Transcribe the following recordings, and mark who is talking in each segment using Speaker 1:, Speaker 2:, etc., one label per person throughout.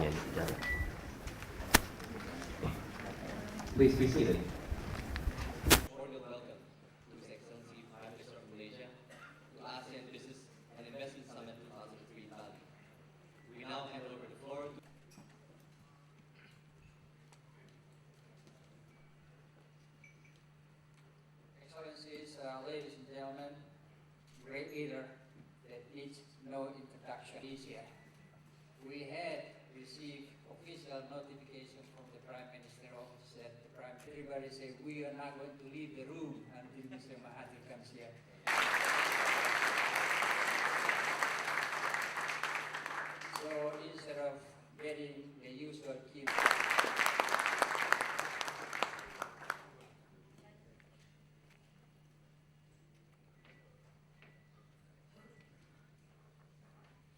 Speaker 1: and Acara. Please be seated.
Speaker 2: Cordial welcome to His Excellency Prime Minister of Malaysia to Asean Business and Investment Summit 2003 Bali. We now hand over the floor to
Speaker 3: Excellencies, ladies and gentlemen, great leader that needs no introduction easier. We had received official notification from the Prime Minister office that the Prime everybody said we are not going to leave the room until Mr. Mahathir comes here. So instead of getting the usual cue.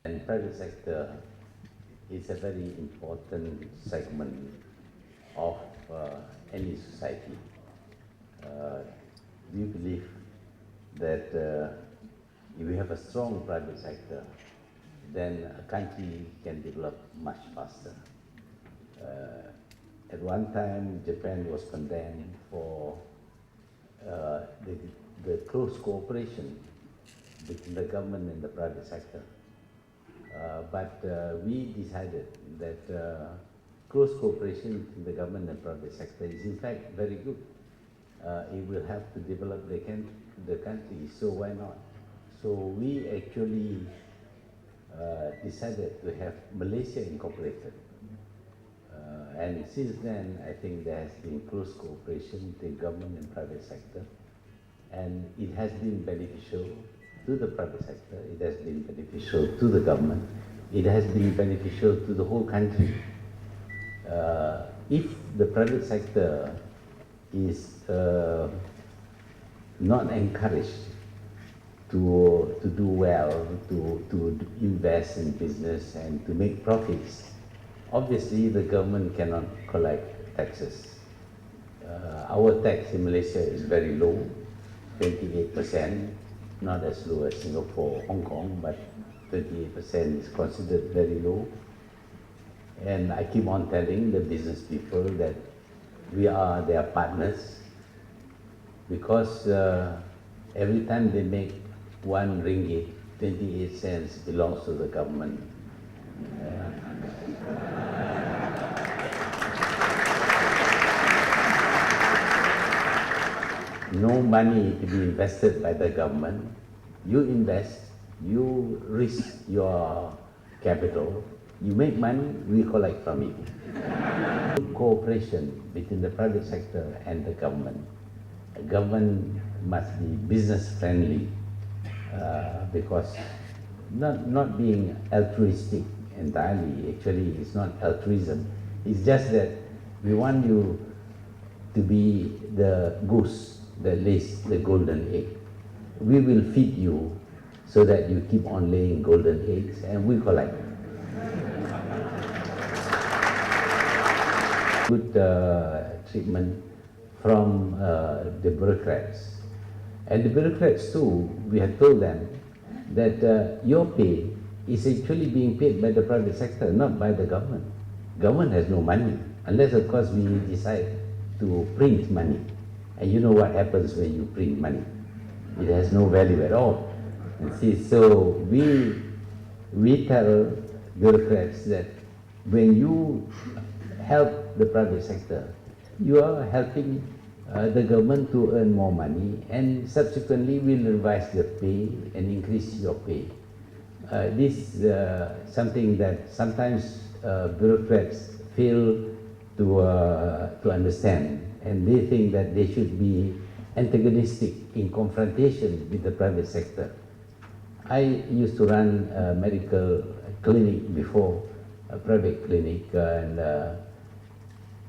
Speaker 4: And private sector is a very important segment of any society. We believe that if we have a strong private sector, then a country can develop much faster. At one time, Japan was condemned for the close cooperation between the government and the private sector. But we decided that close cooperation between the government and private sector is in fact very good. It will help to develop the country, so why not? So we actually decided to have Malaysia incorporated. And since then, I think there has been close cooperation between government and private sector. And it has been beneficial to the private sector, it has been beneficial to the government, it has been beneficial to the whole country. If the private sector is not encouraged to do well, to invest in business and to make profits, obviously the government cannot collect taxes. Our tax in Malaysia is very low, 28%. Not as low as Singapore, Hong Kong, but 28% is considered very low. And I keep on telling the business people that we are their partners because every time they make 1 ringgit, 28 cents belongs to the government. No money to be invested by the government. You invest, you risk your capital, you make money, we collect from you. Cooperation between the private sector and the government. The government must be business friendly because not being altruistic entirely, actually it's not altruism. It's just that we want you to be the goose that lays the golden egg. We will feed you so that you keep on laying golden eggs and we collect. Good treatment from the bureaucrats. And the bureaucrats too, we have told them that your pay is actually being paid by the private sector, not by the government. Government has no money, unless of course we decide to print money. And you know what happens when you print money. It has no value at all. And see, so we tell bureaucrats that when you help the private sector, you are helping the government to earn more money and subsequently will revise the pay and increase your pay. This is something that sometimes bureaucrats fail to understand. And they think that they should be antagonistic in confrontation with the private sector. I used to run a medical clinic before, a private clinic, and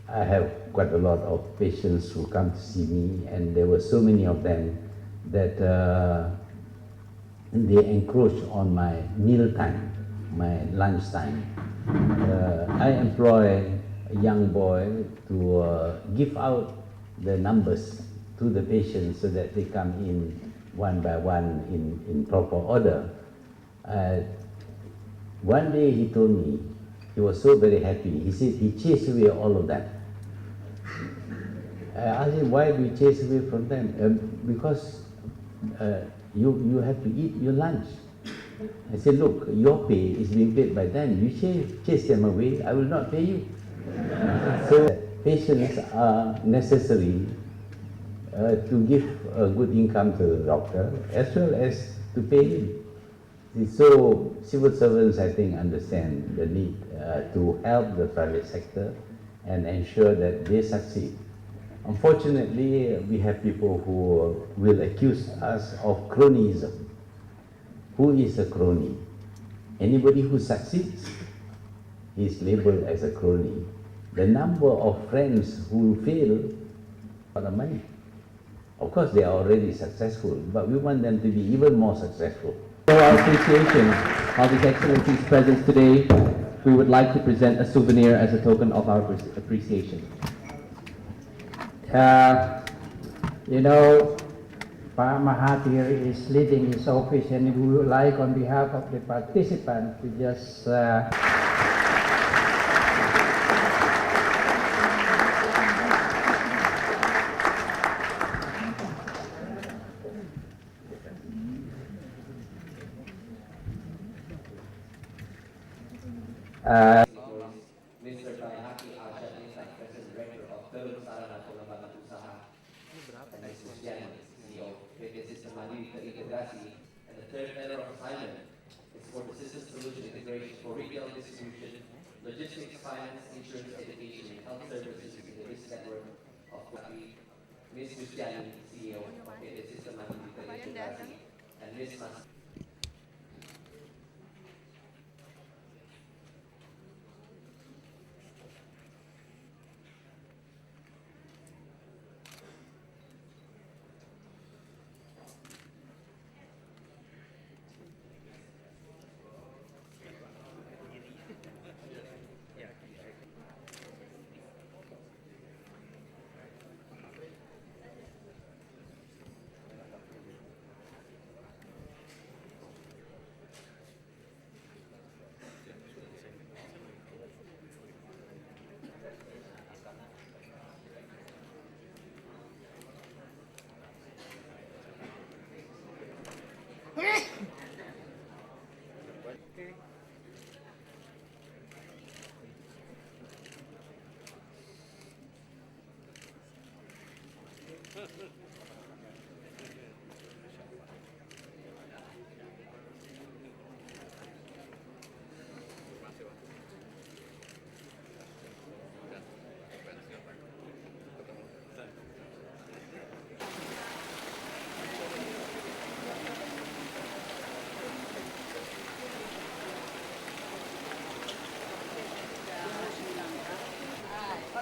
Speaker 4: I have quite a lot of patients who come to see me, and there were so many of them that they encroach on my meal time, my lunch time. I employ a young boy to give out the numbers to the patients so that they come in one by one in proper order. One day he told me He was so very happy. He said he chased away all of that. I asked him, why do you chase away from them? Because you have to eat your lunch. I said, look, your pay is being paid by them. You chase them away, I will not pay you. So patients are necessary to give a good income to the doctor as well as to pay him. So civil servants, I think, understand the need to help the private sector and ensure that they succeed. Unfortunately, we have people who will accuse us of cronyism. Who is a crony? Anybody who succeeds is labeled as a crony. The number of friends who fail for the money. Of course, they are already successful, but we want them to be even more successful.
Speaker 5: For our appreciation of His Excellency's presence today, we would like to present a souvenir as a token of our appreciation.
Speaker 3: You know, Pak Mahathir is leading his office, and we would like, on behalf of the participants, to just
Speaker 2: Mr. Mahathir President Director of Bersejarah Pengembangan Usaha, and Mrs. Jan, CEO, PT Sistem Mandiri Terintegrasi, and the third letter of assignment is for the system solution integration for retail distribution, logistics, finance, insurance, education, and health services in the risk network of Kuwait. Ms. Luciani, CEO of PT Sistem Mandiri Terintegrasi, and Ms. Mas.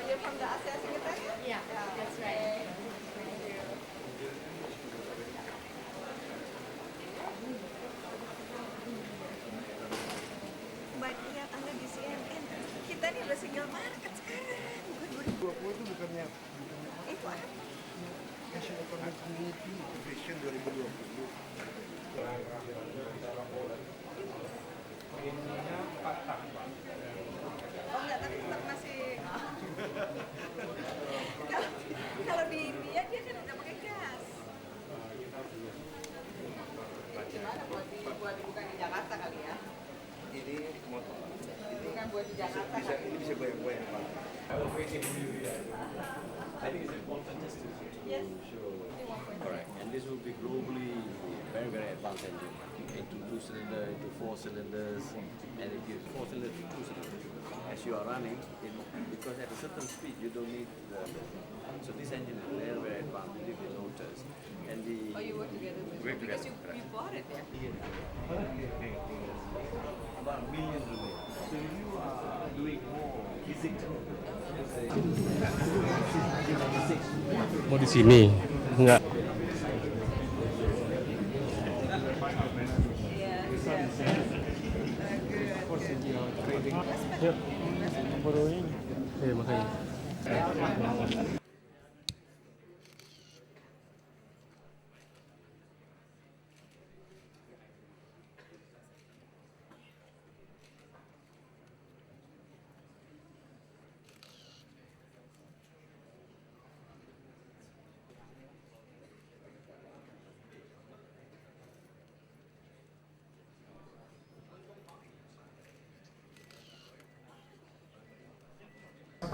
Speaker 6: You're from the Asean Secretariat? Yeah, that's right. Thank you. Mbak lihat Anda di CNN, kita nih udah single market sekarang. Bukan 20 itu bukannya itu apa?
Speaker 7: National Community Vision 2020.
Speaker 6: Oh enggak, tapi tetap masih kalau di India dia kan udah pakai gas. Gimana buat bukan di Jakarta kali ya?
Speaker 7: Ini motor.
Speaker 6: Ini kan buat di Jakarta.
Speaker 7: Ini bisa goyang-goyang, Pak.
Speaker 8: I think it's important just to
Speaker 6: Yes.
Speaker 8: show. Correct. And this will be globally very, very advanced engine. Into 2-cylinder, into 4 cylinders, and it gives 4 cylinders to 2 cylinders. As you are running, because at a certain speed you don't need so this engine is very, very advanced with the motors. And the
Speaker 6: Oh, you work together with
Speaker 8: Work
Speaker 6: because
Speaker 8: together,
Speaker 6: you bought it, yeah?
Speaker 8: about $1 million. So you are doing more physical.
Speaker 9: Mau di sini? Enggak. Yuk. Baru ini. Iya, makanya.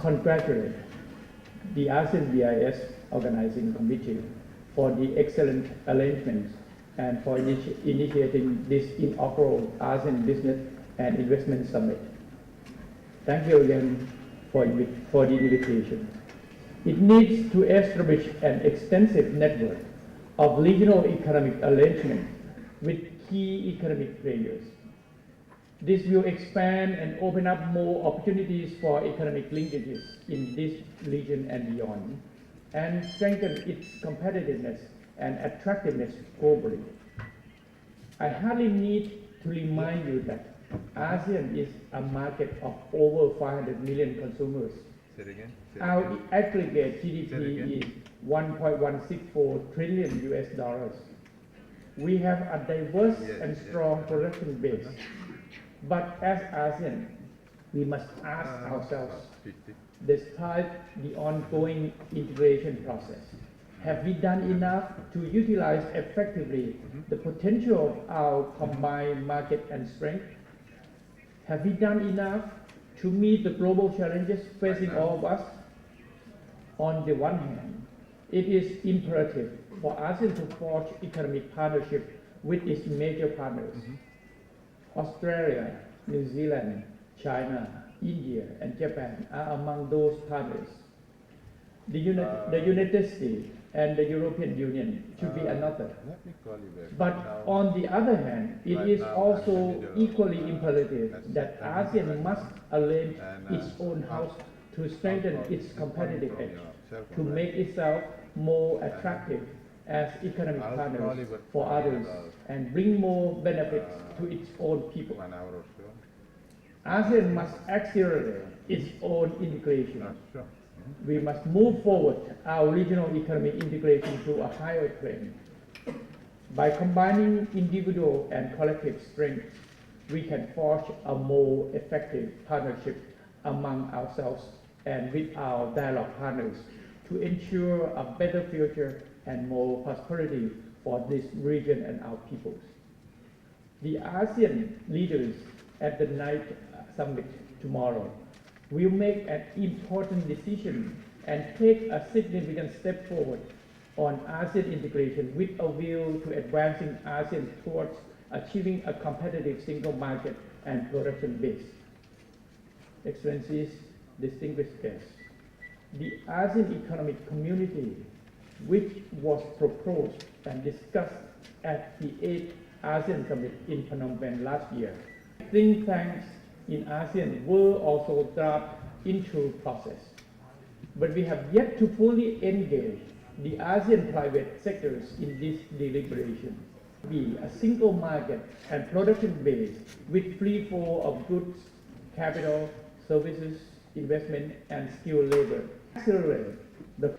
Speaker 10: congratulate the ASEAN BIS Organizing Committee for the excellent arrangements and for initiating this inaugural ASEAN Business and Investment Summit. Thank you again for the invitation. It needs to establish an extensive network of regional economic arrangements with key economic players. This will expand and open up more opportunities for economic linkages in this region and beyond, and strengthen its competitiveness and attractiveness globally. I hardly need to remind you that ASEAN is a market of over 500 million consumers. Our aggregate GDP is $1.164 trillion US. We have a diverse and strong production base. But as ASEAN, we must ask ourselves, despite the ongoing integration process, have we done enough to utilize effectively the potential of our combined market and strength? Have we done enough to meet the global challenges facing all of us? On the one hand, it is imperative for ASEAN to forge economic partnership with its major partners. Australia, New Zealand, China, India, and Japan are among those partners. The United States and the European Union should be another. But on the other hand, it is also equally imperative that ASEAN must arrange its own house to strengthen its competitive edge, to make itself more attractive as economic partners for others, and bring more benefits to its own people. ASEAN must accelerate its own integration. We must move forward our regional economic integration to a higher plane. By combining individual and collective strengths, we can forge a more effective partnership among ourselves and with our dialogue partners to ensure a better future and more prosperity for this region and our peoples. The ASEAN leaders at the night summit tomorrow will make an important decision and take a significant step forward on ASEAN integration with a view to advancing ASEAN towards achieving a competitive single market and production base. Excellencies, distinguished guests, the ASEAN Economic Community, which was proposed and discussed at the 8th ASEAN Summit in Phnom Penh last year, think tanks in ASEAN were also dropped into process. But we have yet to fully engage the ASEAN private sectors in this deliberation. Be a single market and production base with free flow of goods, capital, services, investment, and skilled labor. Accelerate the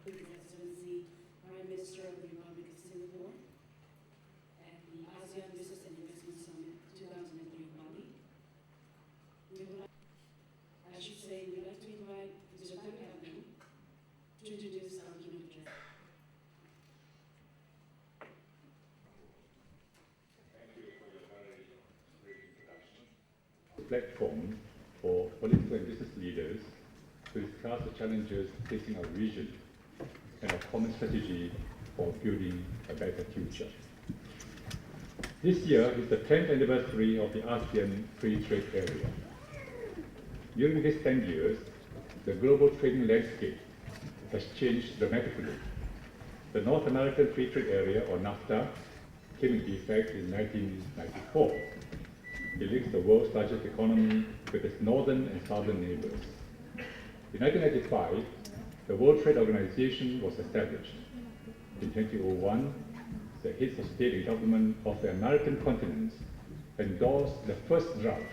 Speaker 11: Presidency, Prime Minister of the Republic of Singapore, at the ASEAN Business and Investment Summit 2003 Bali. I should say, we'd like to invite Mr. Taksin to introduce our keynote address.
Speaker 12: Platform for political and business leaders to discuss the challenges facing our region and a common strategy for building a better future. This year is the 10th anniversary of the ASEAN Free Trade Area. During these 10 years, the global trading landscape has changed dramatically. The North American Free Trade Area, or NAFTA, came into effect in 1994. It links the world's largest economy with its northern and southern neighbors. In 1995, the World Trade Organization was established. In 2001, the heads of state and government of the American continents endorsed the first draft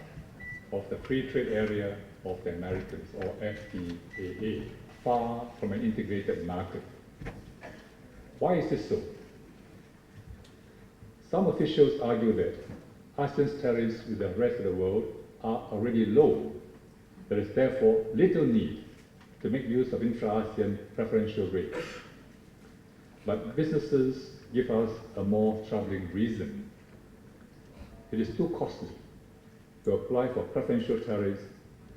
Speaker 12: of the Free Trade Area of the Americas, or FTAA, far from an integrated market. Why is this so? Some officials argue that ASEAN's tariffs with the rest of the world are already low. There is therefore little need to make use of intra-ASEAN preferential rates. But businesses give us a more troubling reason. It is too costly to apply for preferential tariffs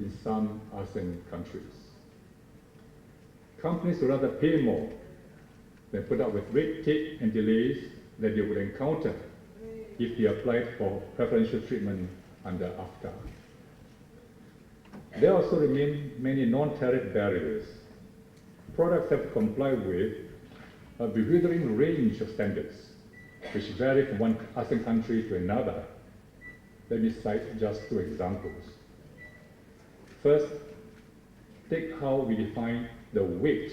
Speaker 12: in some ASEAN countries. Companies would rather pay more than put up with red tape and delays that they would encounter if they applied for preferential treatment under AFTA. There also remain many non-tariff barriers. Products have to comply with a bewildering range of standards, which vary from one ASEAN country to another. Let me cite just two examples. First, take how we define the weight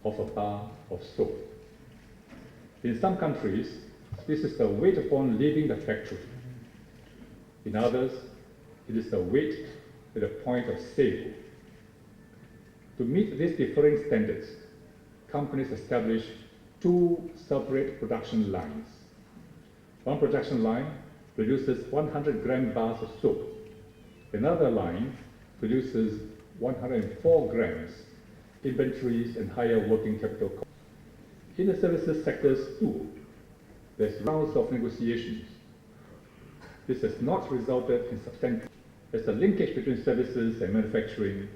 Speaker 12: of a bar of soap. In some countries, this is the weight upon leaving the factory. In others, it is the weight at the point of sale. To meet these differing standards, companies establish two separate production lines. One production line produces 100-gram bars of soap. Another line produces 104 grams, inventories and higher working capital costs. In the services sectors too, there's rounds of negotiations. This has not resulted in substantial, as the linkage between services and manufacturing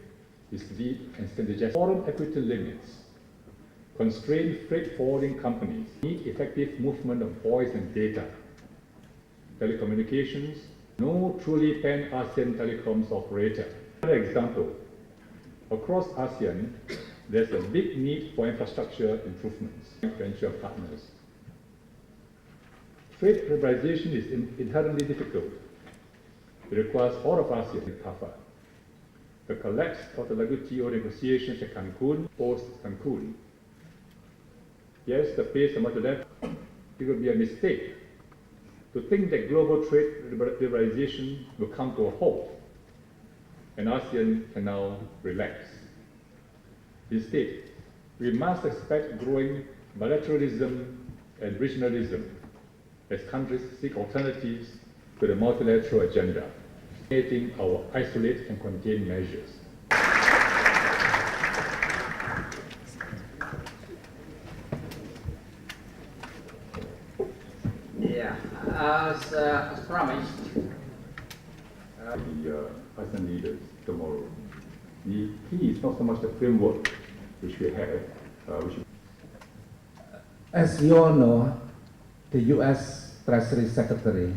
Speaker 12: is deep and synergistic. Foreign equity limits constrain freight forwarding companies, need effective movement of voice and data. Telecommunications, no truly pan-ASEAN telecoms operator. Another example, across ASEAN, there's a big need for infrastructure improvements. Venture partners. Trade liberalization is inherently difficult. It requires all of ASEAN to tougher. The collapse of the WTO negotiations at Cancun, post-Cancun. Yes, the pace of that, it would be a mistake to think that global trade liberalization will come to a halt and ASEAN can now relax. Instead, we must expect growing bilateralism and regionalism as countries seek alternatives to the multilateral agenda, creating our isolate and contain measures.
Speaker 1: Yeah, as promised,
Speaker 12: the ASEAN leaders tomorrow. The key is not so much the framework which we have,
Speaker 4: As you all know, the U.S. Treasury Secretary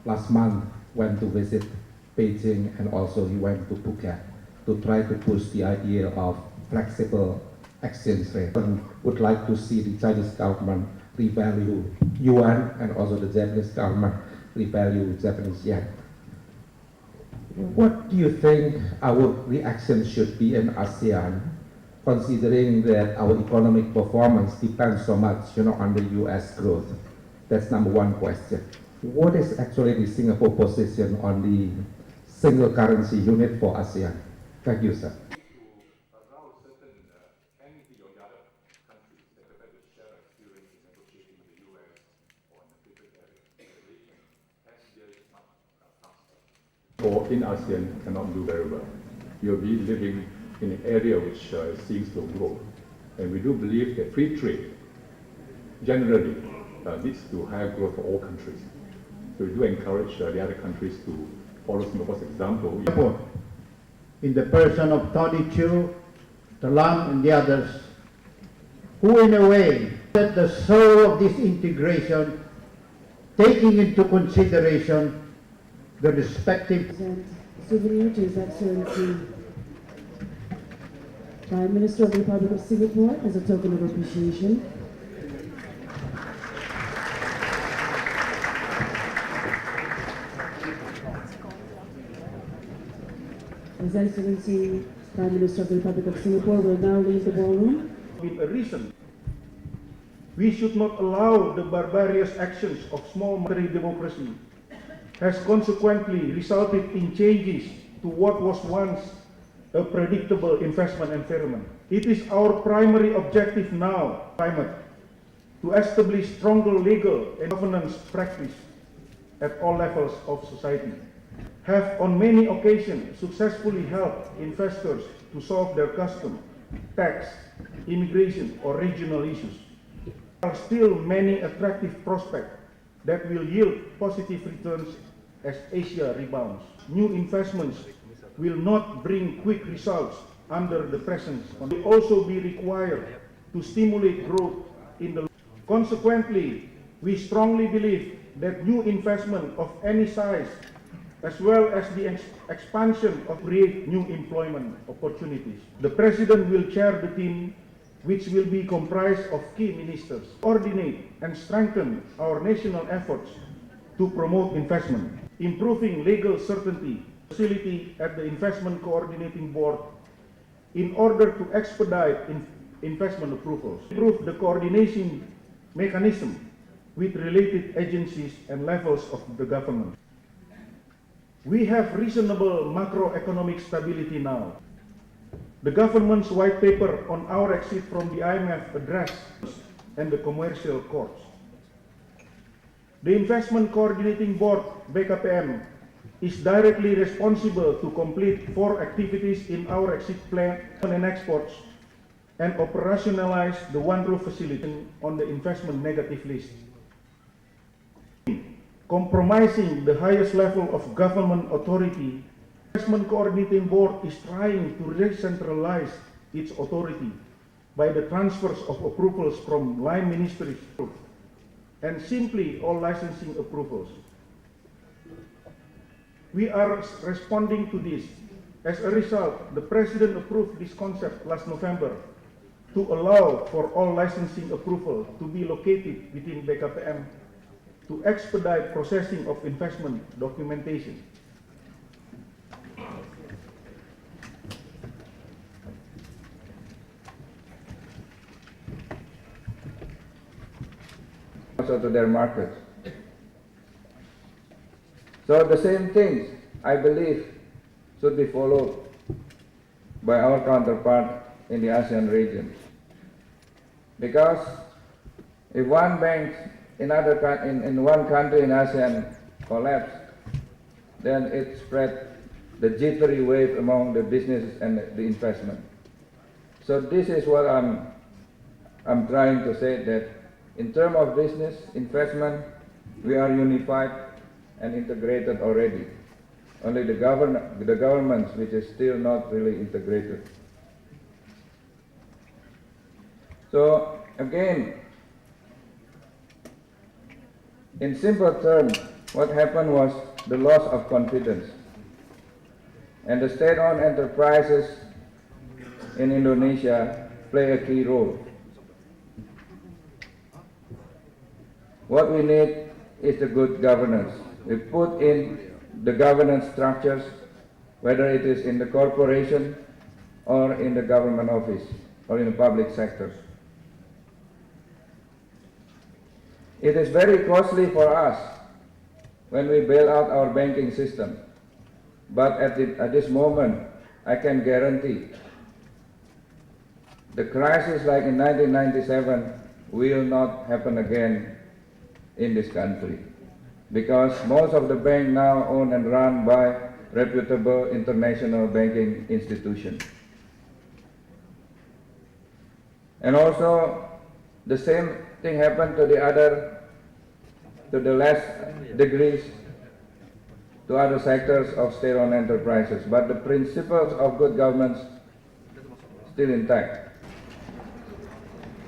Speaker 4: last month went to visit Beijing and also he went to Phuket to try to push the idea of flexible exchange rate. Would like to see the Chinese government revalue yuan and also the Japanese government revalue Japanese yen. What do you think our reaction should be in ASEAN, considering that our economic performance depends so much, on the U.S. growth? That's number one question. What is actually the Singapore position on the single currency unit for ASEAN? Thank you, sir.
Speaker 12: Or in ASEAN cannot do very well. You'll be living in an area which seems to grow. And we do believe that free trade generally leads to higher growth for all countries. So we do encourage the other countries to follow Singapore's example.
Speaker 10: In the person of Tony Chu, the Lam and the others, who in a way set the soul of this integration, taking into consideration the respective
Speaker 11: souvenir to His Excellency Prime Minister of the Republic of Singapore as a token of appreciation. His Excellency Prime Minister of the Republic of Singapore will now leave the ballroom.
Speaker 10: With a reason, we should not allow the barbarous actions of small military democracy has consequently resulted in changes to what was once a predictable investment environment. It is our primary objective now, climate,
Speaker 13: to establish stronger legal and governance practice at all levels of society, have on many occasions successfully helped investors to solve their custom, tax, immigration or regional issues. There are still many attractive prospects that will yield positive returns as Asia rebounds. New investments will not bring quick results under the present. Will also be required to stimulate growth in the. Consequently, we strongly believe that new investment of any size, as well as the expansion of create new employment opportunities. The President will chair the team, which will be comprised of key ministers, coordinate and strengthen our national efforts to promote investment, improving legal certainty, facility at the Investment Coordinating Board in order to expedite investment approvals, improve the coordination mechanism with related agencies and levels of the government. We have reasonable macroeconomic stability now. The government's white paper on our exit from the IMF address and the commercial courts. The Investment Coordinating Board, BKPM, is directly responsible to complete 4 activities in our exit plan and exports and operationalize the one-roof facility on the investment negative list. Compromising the highest level of government authority, the Investment Coordinating Board is trying to re-centralize its authority by the transfers of approvals from line ministries and simply all licensing approvals. We are responding to this. As a result, the President approved this concept last November to allow for all licensing approval to be located within BKPM to expedite processing of investment documentation.
Speaker 14: Also to their markets. So the same things, I believe, should be followed by our counterpart in the ASEAN region. Because if one bank in one country in ASEAN collapse, then it spread the jittery wave among the businesses and the investment. So this is what I'm trying to say, that in terms of business investment, we are unified and integrated already. Only the governments which is still not really integrated. So again, in simple terms, what happened was the loss of confidence. And the state-owned enterprises in Indonesia play a key role. What we need is the good governance. We put in the governance structures, whether it is in the corporation or in the government office or in the public sectors. It is very costly for us when we bail out our banking system. But at this moment, I can guarantee the crisis like in 1997 will not happen again in this country. Because most of the banks now owned and run by reputable international banking institutions. And also, the same thing happened to the less degrees, to other sectors of state-owned enterprises. But the principles of good governance still intact.